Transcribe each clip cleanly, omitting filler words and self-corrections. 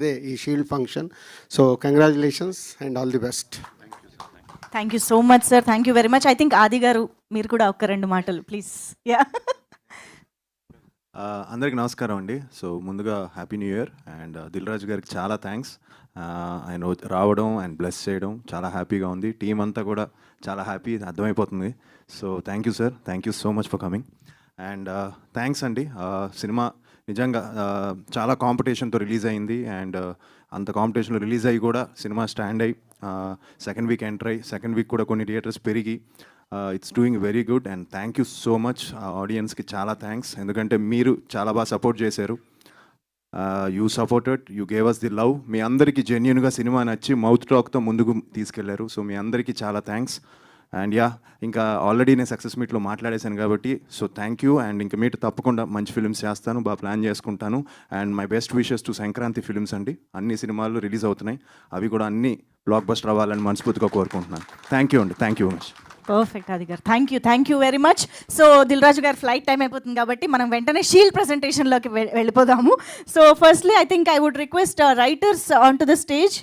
అదే ఈ shield function. So congratulations and all the best. Thank you so much sir, thank you very much. I think ఆది గారు మీరు కూడా ఒక్క రెండు మాటలు ప్లీజ్. యా అందరికి నమస్కారం అండి. సో ముందుగా happy new year and Dil Raju గారికి చాలా థ్యాంక్స్. ఆయన రావడం అండ్ బ్లెస్ చేయడం చాలా హ్యాపీగా ఉంది. టీం అంతా కూడా చాలా హ్యాపీ, అర్థమైపోతుంది. So thank you sir, thank you so much for coming. And thanks అండి. సినిమా నిజంగా చాలా కాంపిటీషన్తో రిలీజ్ అయింది అండ్ అంత కాంపిటీషన్లో రిలీజ్ అయ్యి కూడా సినిమా స్టాండ్ అయ్యి సెకండ్ వీక్ ఎంటర్ అయ్యి సెకండ్ వీక్ కూడా కొన్ని థియేటర్స్ పెరిగి it's doing very good and thank you so much. ఆడియన్స్కి చాలా థ్యాంక్స్, ఎందుకంటే మీరు చాలా బాగా సపోర్ట్ చేశారు. You supported, you gave us the love. మీ అందరికీ జెన్యున్గా సినిమా నచ్చి మౌత్ టాక్తో ముందుకు తీసుకెళ్లారు. సో మీ అందరికీ చాలా థ్యాంక్స్. అండ్ యా, ఇంకా ఆల్రెడీ నేను సక్సెస్ మీట్లో మాట్లాడేశాను కాబట్టి సో థ్యాంక్ యూ. అండ్ ఇంకా మీట్ తప్పకుండా మంచి ఫిల్మ్స్ చేస్తాను, బాగా ప్లాన్ చేసుకుంటాను. And my best wishes to Sankranti films అండి. అన్ని సినిమాలు రిలీజ్ అవుతున్నాయి, అవి కూడా అన్ని బ్లాక్ బస్టర్ అవ్వాలని మనస్ఫూర్తిగా కోరుకుంటున్నాను. థ్యాంక్ యూ అండి, thank you much. Perfect Aadi గారు, thank you very much. So Dil Raju గారు ఫ్లైట్ టైం అయిపోతుంది కాబట్టి మనం వెంటనే షీల్డ్ ప్రెజెంటేషన్లోకి వెళ్ళిపోదాము. So firstly I think I would request writers on to the stage.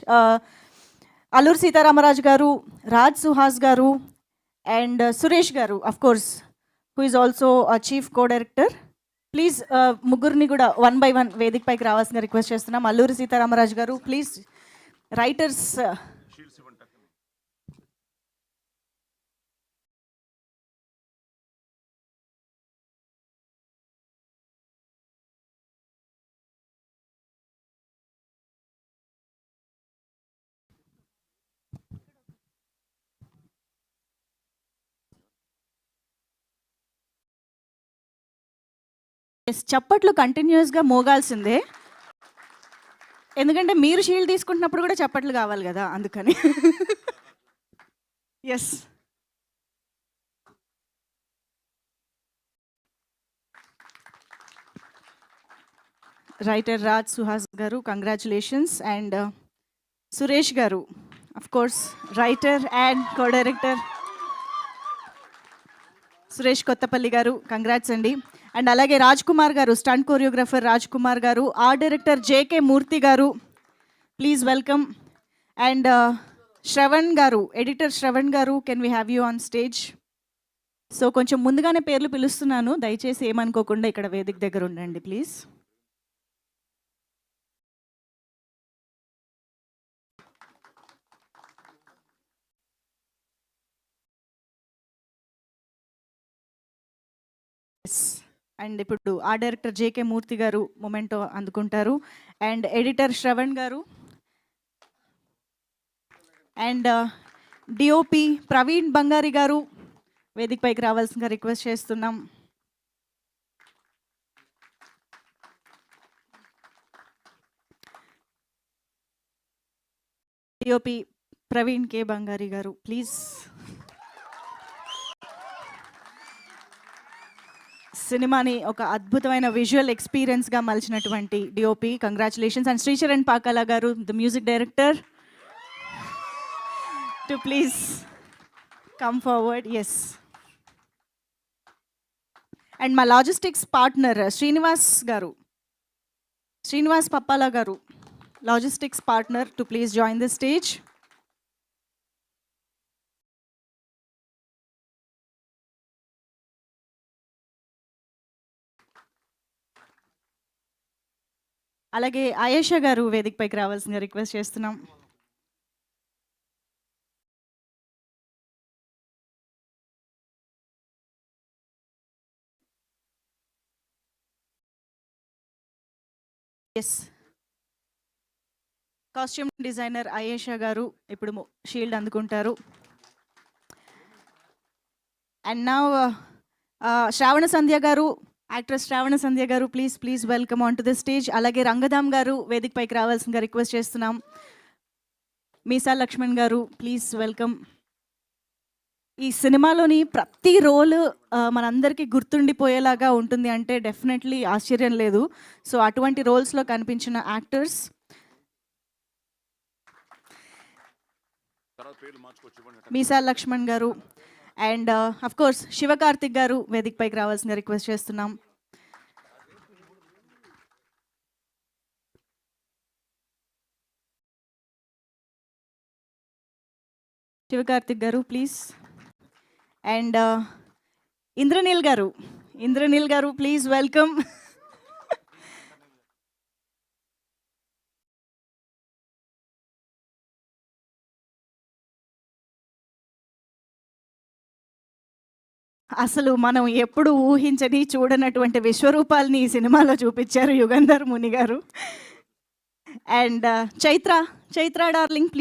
Alluri Sitaramaraju garu, Raj Suhas garu and Suresh garu, of course who is also chief co director. Please ముగ్గురిని కూడా వన్ బై వన్ వేదిక పైకి రావాల్సిన రిక్వెస్ట్ చేస్తున్నాం. అల్లూరి సీతారామరాజు గారు ప్లీజ్. రైటర్స్ చప్పట్లు కంటిన్యూస్గా మోగాల్సిందే, ఎందుకంటే మీరు షీల్డ్ తీసుకుంటున్నప్పుడు కూడా చప్పట్లు కావాలి కదా, అందుకని. ఎస్, రైటర్ రాజ్ సుహాస్ గారు congratulations. And Suresh garu, of course writer and co director Suresh Kothapalli గారు, కంగ్రాట్స్ అండి. అండ్ అలాగే రాజ్ కుమార్ గారు, స్టంట్ కొరియోగ్రాఫర్ రాజ్ కుమార్ గారు, ఆర్ట్ డైరెక్టర్ జేకే మూర్తి గారు, ప్లీజ్ వెల్కమ్. అండ్ శ్రవణ్ గారు, ఎడిటర్ శ్రవణ్ గారు, can we have you on stage? So కొంచెం ముందుగానే పేర్లు పిలుస్తున్నాను, దయచేసి ఏమనుకోకుండా ఇక్కడ వేదిక దగ్గర ఉండండి ప్లీజ్. అండ్ ఇప్పుడు ఆ డైరెక్టర్ జేకే మూర్తి గారు మొమెంటో అందుకుంటారు. అండ్ ఎడిటర్ శ్రవణ్ గారు అండ్ డిఓపి ప్రవీణ్ బంగారి గారు వేదిక పైకి రావాల్సిందిగా రిక్వెస్ట్ చేస్తున్నాం. డిఓపి ప్రవీణ్ కే బంగారి గారు ప్లీజ్. సినిమాని ఒక అద్భుతమైన విజువల్ ఎక్స్పీరియన్స్గా మలిచినటువంటి DOP, congratulations. And Sricharan Pakala గారు, the music director, to please come forward. Yes. And మా లాజిస్టిక్స్ పార్ట్నర్ శ్రీనివాస్ గారు, శ్రీనివాస్ పప్పాల గారు, logistics partner, to please join the stage. అలాగే ఆయేషా గారు వేదిక పైకి రావాల్సిందిగా రిక్వెస్ట్ చేస్తున్నాం. ఎస్, కాస్ట్యూమ్ డిజైనర్ ఆయేషా గారు ఇప్పుడు షీల్డ్ అందుకుంటారు. అండ్ నా శ్రావణ సంధ్య గారు, యాక్ట్రెస్ శ్రావణ సంధ్య గారు, please welcome on to the stage. అలాగే రంగధామ్ గారు వేదిక పైకి రావాల్సిందిగా రిక్వెస్ట్ చేస్తున్నాం. మీసా లక్ష్మణ్ గారు, ప్లీజ్ వెల్కమ్. ఈ సినిమాలోని ప్రతి రోల్ మనందరికీ గుర్తుండిపోయేలాగా ఉంటుంది అంటే డెఫినెట్లీ ఆశ్చర్యం లేదు. సో అటువంటి రోల్స్లో కనిపించిన యాక్టర్స్ మీసా లక్ష్మణ్ గారు అండ్ అఫ్ కోర్స్ శివకార్తిక్ గారు వేదిక పైకి రావాల్సిందిగా రిక్వెస్ట్ చేస్తున్నాం. శివకార్తిక్ గారు ప్లీజ్. అండ్ ఇంద్రనీల్ గారు ప్లీజ్ వెల్కమ్. అసలు మనం ఎప్పుడు ఊహించని చూడనటువంటి విశ్వరూపాల్ని ఈ సినిమాలో చూపించారు యుగంధర్ ముని గారు. And Chaitra darling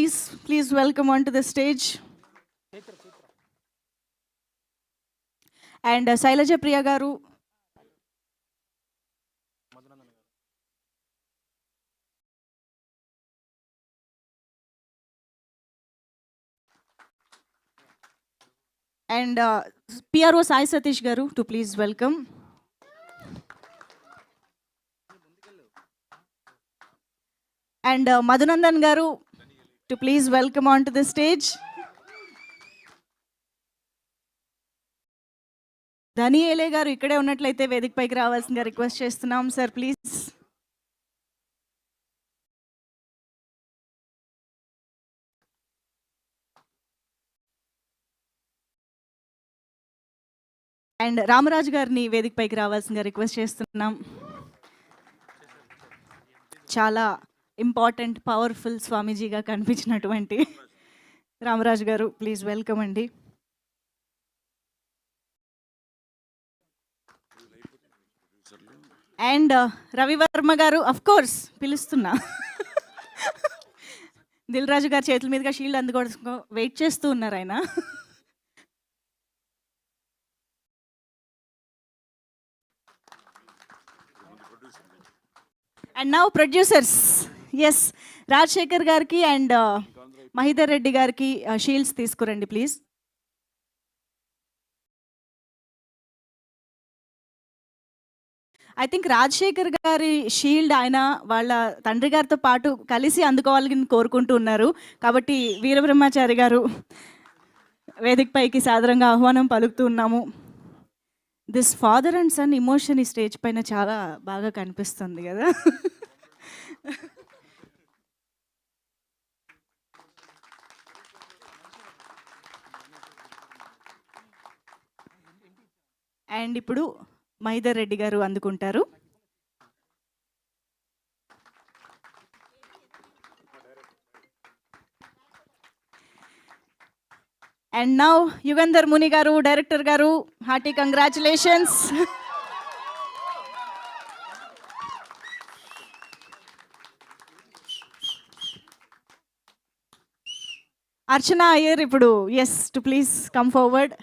please welcome on to the stage. And Shailaja Priya గారు, అండ్ పిఆర్ఓ సాయి సతీష్ గారు to please welcome. And Madhunandan గారు to please welcome on to the stage. ధనియేలే గారు ఇక్కడే ఉన్నట్లయితే వేదిక పైకి రావాల్సిందిగా రిక్వెస్ట్ చేస్తున్నాం సార్ ప్లీజ్. అండ్ రామరాజు గారిని వేదిక పైకి రావాల్సిందిగా రిక్వెస్ట్ చేస్తున్నాం. చాలా ఇంపార్టెంట్ పవర్ఫుల్ స్వామీజీగా కనిపించినటువంటి రామరాజు గారు ప్లీజ్ వెల్కమ్ అండి. అండ్ రవివర్మ గారు అఫ్ కోర్స్ పిలుస్తున్నా. దిల్ రాజు గారి చేతుల మీదుగా షీల్డ్ అందుకోవడం వెయిట్ చేస్తూ ఉన్నారు ఆయన. And now producers, S Rajasekhar గారికి అండ్ మహిధర్ రెడ్డి గారికి షీల్డ్స్ తీసుకురండి ప్లీజ్. ఐ థింక్ రాజశేఖర్ గారి షీల్డ్ ఆయన వాళ్ళ తండ్రి గారితో పాటు కలిసి అందుకోవాలని కోరుకుంటూ ఉన్నారు. కాబట్టి వీరబ్రహ్మచారి గారు వేదిక పైకి సాదరంగా ఆహ్వానం పలుకుతూ ఉన్నాము. This father and son emotion ఈ స్టేజ్ పైన చాలా బాగా కనిపిస్తుంది కదా. అండ్ ఇప్పుడు మహిధర్ రెడ్డి గారు అందుకుంటారు. అండ్ నౌ యుగంధర్ ముని గారు, డైరెక్టర్ గారు, హార్టీ కంగ్రాచులేషన్స్. అర్చన అయ్యర్ ఇప్పుడు yes to please come forward.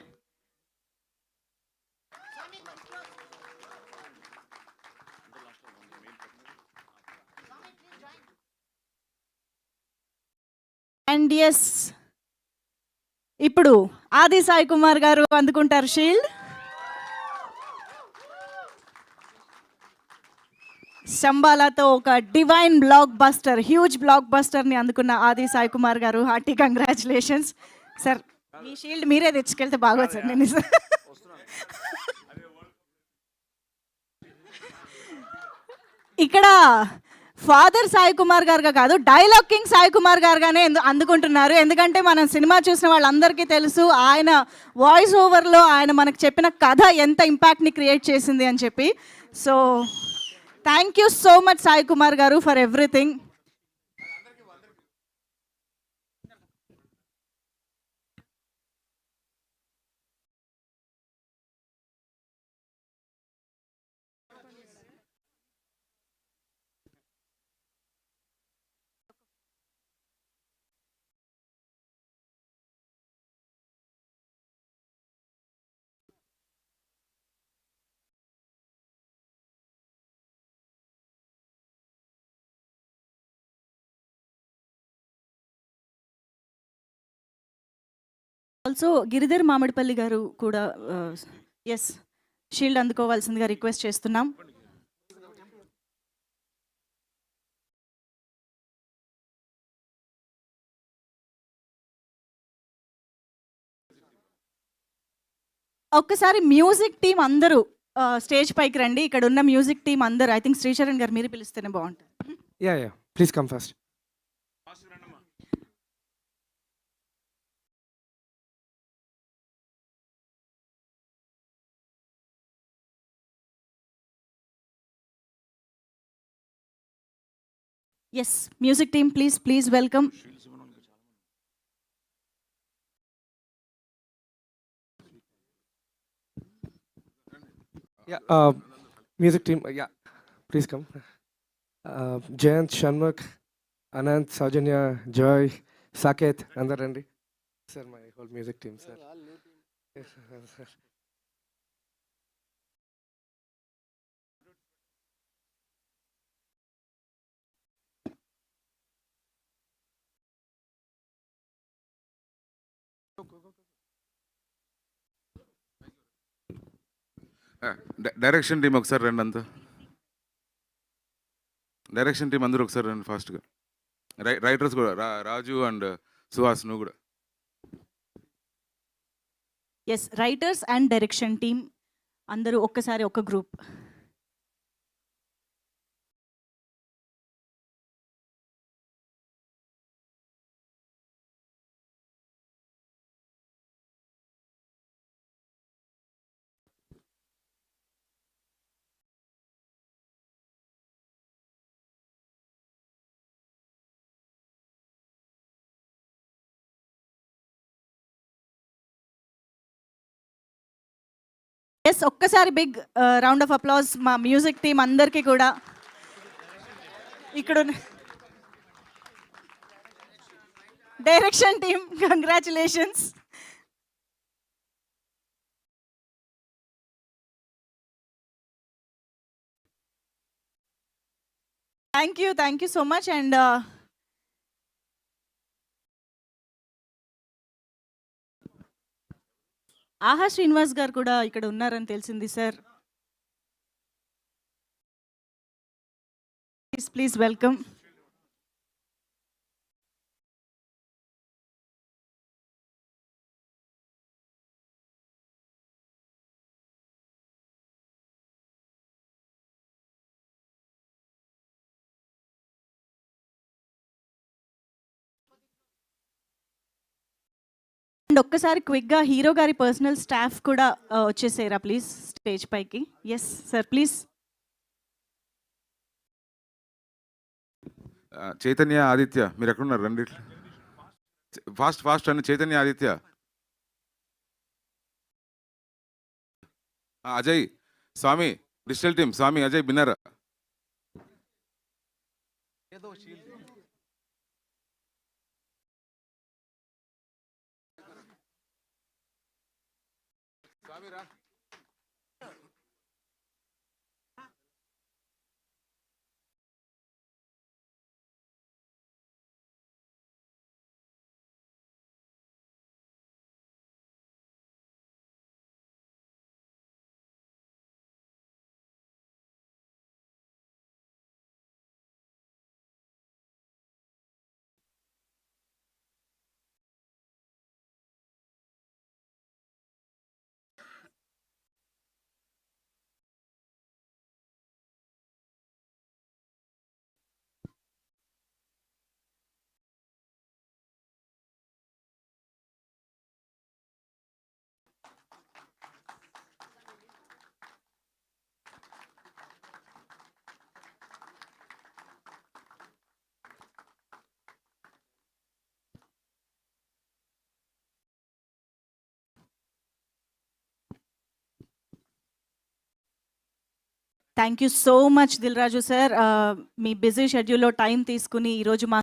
And yes ఇప్పుడు ఆది సాయి కుమార్ గారు అందుకుంటారు షీల్డ్. శంబాలాతో ఒక డివైన్ బ్లాక్ బస్టర్, హ్యూజ్ బ్లాక్ బస్టర్ని అందుకున్న ఆది సాయి కుమార్ గారు, హార్టీ కంగ్రాచులేషన్స్ సార్. మీ షీల్డ్ మీరే తెచ్చుకెళ్తే బాగోదు సార్. నేను ఇక్కడ ఫాదర్ సాయి కుమార్ గారుగా కాదు, డైలాగ్ కింగ్ సాయి కుమార్ గారుగానే అందుకుంటున్నారు. ఎందుకంటే మనం సినిమా చూసిన వాళ్ళందరికీ తెలుసు ఆయన వాయిస్ ఓవర్లో ఆయన మనకు చెప్పిన కథ ఎంత ఇంపాక్ట్ని క్రియేట్ చేసింది అని చెప్పి. So thank you so much Sai Kumar గారు for everything. Also Giridhar Mamidipalli గారు కూడా ఎస్ షీల్డ్ అందుకోవాల్సిందిగా రిక్వెస్ట్ చేస్తున్నాం. ఒక్కసారి మ్యూజిక్ టీం అందరూ స్టేజ్ పైకి రండి. ఇక్కడ ఉన్న మ్యూజిక్ టీం అందరూ, ఐ థింక్ శ్రీచరణ్ గారు మీరు పిలిస్తేనే బాగుంటుంది. Yeah please come first. Yes music team please welcome. Yeah, music team, yeah, please come. Jayant, Shanmukh, Anant, Saujanya, Joy, Saket, Andarandi. Sir, my whole music team, sir. Yes, sir. Direction team ఒకసారి రండి అంతా. Direction team అందరూ ఒకసారి రండి ఫాస్ట్గా. Writers కూడా రాజు and Suhas నువ్వు కూడా. Yes writers and direction team అందరూ ఒక్కసారి ఒక గ్రూప్. ఎస్ ఒక్కసారి బిగ్ రౌండ్ ఆఫ్ అప్లాజ్ మా మ్యూజిక్ టీం అందరికీ కూడా. ఇక్కడ direction team congratulations. Thank you so much. And Aha Srinivas గారు కూడా ఇక్కడ ఉన్నారని తెలిసింది సార్. Please welcome. అండ్ ఒక్కసారి క్విక్గా హీరో గారి పర్సనల్ స్టాఫ్ కూడా వచ్చేసేరా ప్లీజ్ స్టేజ్ పైకి. Yes sir please. Chaitanya, Aditya మీరు ఎక్కడున్నారు రండి. ఫాస్ట్ అండి. చైతన్య, ఆదిత్య, అజయ్, స్వామి, డిజిటల్ టీమ్ స్వామి, అజయ్, బిన్నర్. Thank you so much Dil Raju sir. మీ బిజీ షెడ్యూల్లో టైం తీసుకుని ఈరోజు మా